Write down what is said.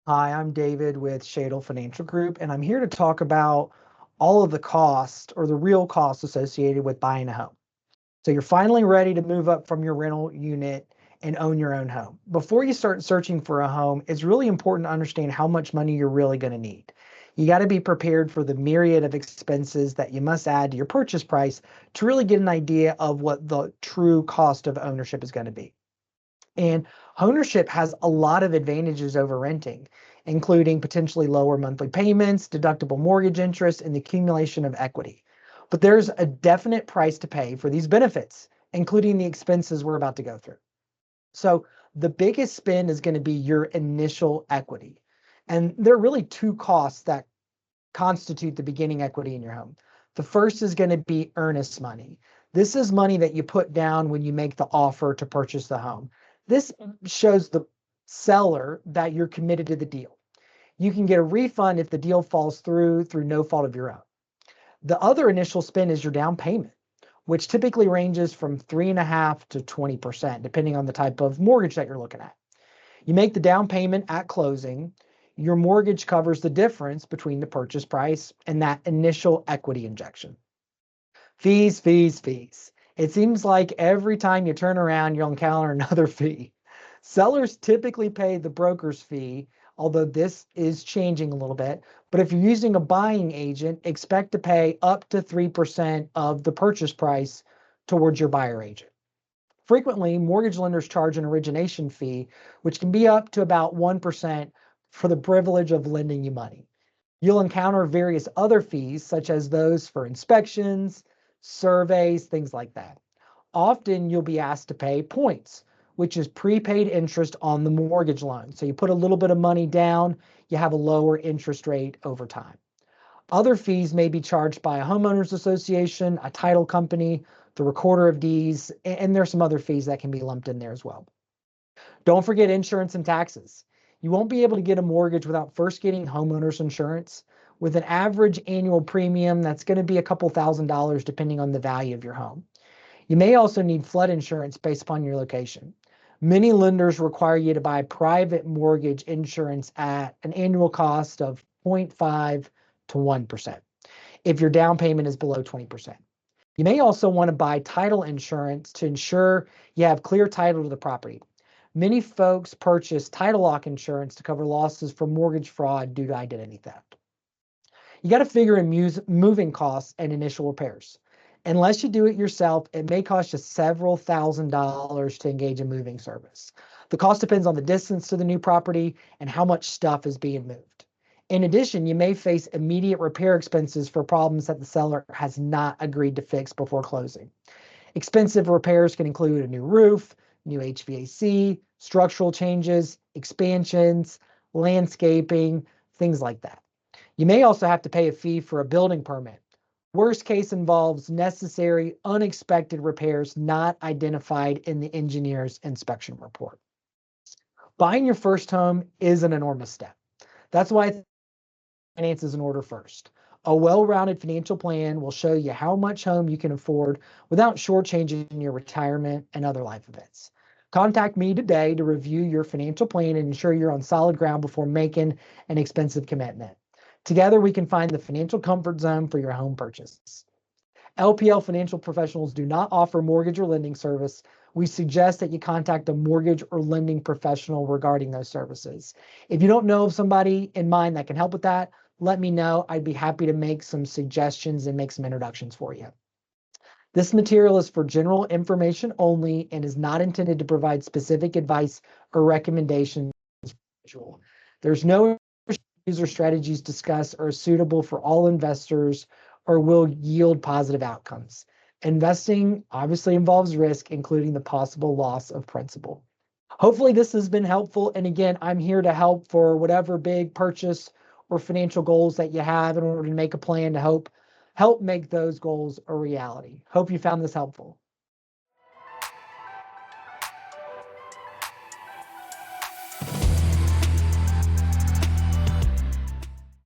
Hi, I'm David with Shadle Financial Group, and I'm here to talk about all of the cost or the real costs associated with buying a home. So you're finally ready to move up from your rental unit and own your own home. Before you start searching for a home, it's really important to understand how much money you're really going to need. You got to be prepared for the myriad of expenses that you must add to your purchase price to really get an idea of what the true cost of ownership is going to be. And ownership has a lot of advantages over renting, including potentially lower monthly payments, deductible mortgage interest, and the accumulation of equity. But there's a definite price to pay for these benefits, including the expenses we're about to go through. So the biggest spend is going to be your initial equity. And there are really two costs that constitute the beginning equity in your home. The first is going to be earnest money. This is money that you put down when you make the offer to purchase the home. This shows the seller that you're committed to the deal. You can get a refund if the deal falls through no fault of your own. The other initial spend is your down payment, which typically ranges from 3.5 to 20%, depending on the type of mortgage that you're looking at. You make the down payment at closing. Your mortgage covers the difference between the purchase price and that initial equity injection. Fees, fees, fees. It seems like every time you turn around, you'll encounter another fee. Sellers typically pay the broker's fee, although this is changing a little bit. But if you're using a buying agent, expect to pay up to 3% of the purchase price towards your buyer agent. Frequently, mortgage lenders charge an origination fee, which can be up to about 1% for the privilege of lending you money. You'll encounter various other fees, such as those for inspections, surveys, things like that. Often you'll be asked to pay points, which is prepaid interest on the mortgage loan. So you put a little bit of money down, you have a lower interest rate over time. Other fees may be charged by a homeowners association, a title company, the recorder of deeds, and there's some other fees that can be lumped in there as well. Don't forget insurance and taxes. You won't be able to get a mortgage without first getting homeowners insurance with an average annual premium that's going to be a couple $1,000s depending on the value of your home. You may also need flood insurance based upon your location. Many lenders require you to buy private mortgage insurance at an annual cost of 0.5 to 1% if your down payment is below 20%. You may also want to buy title insurance to ensure you have clear title to the property. Many folks purchase title lock insurance to cover losses from mortgage fraud due to identity theft. You got to figure in moving costs and initial repairs. Unless you do it yourself, it may cost you several $1,000s to engage a moving service. The cost depends on the distance to the new property and how much stuff is being moved. In addition, you may face immediate repair expenses for problems that the seller has not agreed to fix before closing. Expensive repairs can include a new roof, new HVAC, structural changes, expansions, landscaping, things like that. You may also have to pay a fee for a building permit. Worst case involves necessary, unexpected repairs not identified in the engineer's inspection report. Buying your first home is an enormous step. That's why finances in order first. A well-rounded financial plan will show you how much home you can afford without shortchanging your retirement and other life events. Contact me today to review your financial plan and ensure you're on solid ground before making an expensive commitment. Together, we can find the financial comfort zone for your home purchase. LPL Financial Professionals do not offer mortgage or lending service. We suggest that you contact a mortgage or lending professional regarding those services. If you don't know of somebody in mind that can help with that, let me know. I'd be happy to make some suggestions and make some introductions for you. This material is for general information only and is not intended to provide specific advice or recommendations. There's no user strategies discussed are suitable for all investors or will yield positive outcomes. Investing obviously involves risk, including the possible loss of principal. Hopefully this has been helpful. And again, I'm here to help for whatever big purchase or financial goals that you have in order to make a plan to help make those goals a reality. Hope you found this helpful.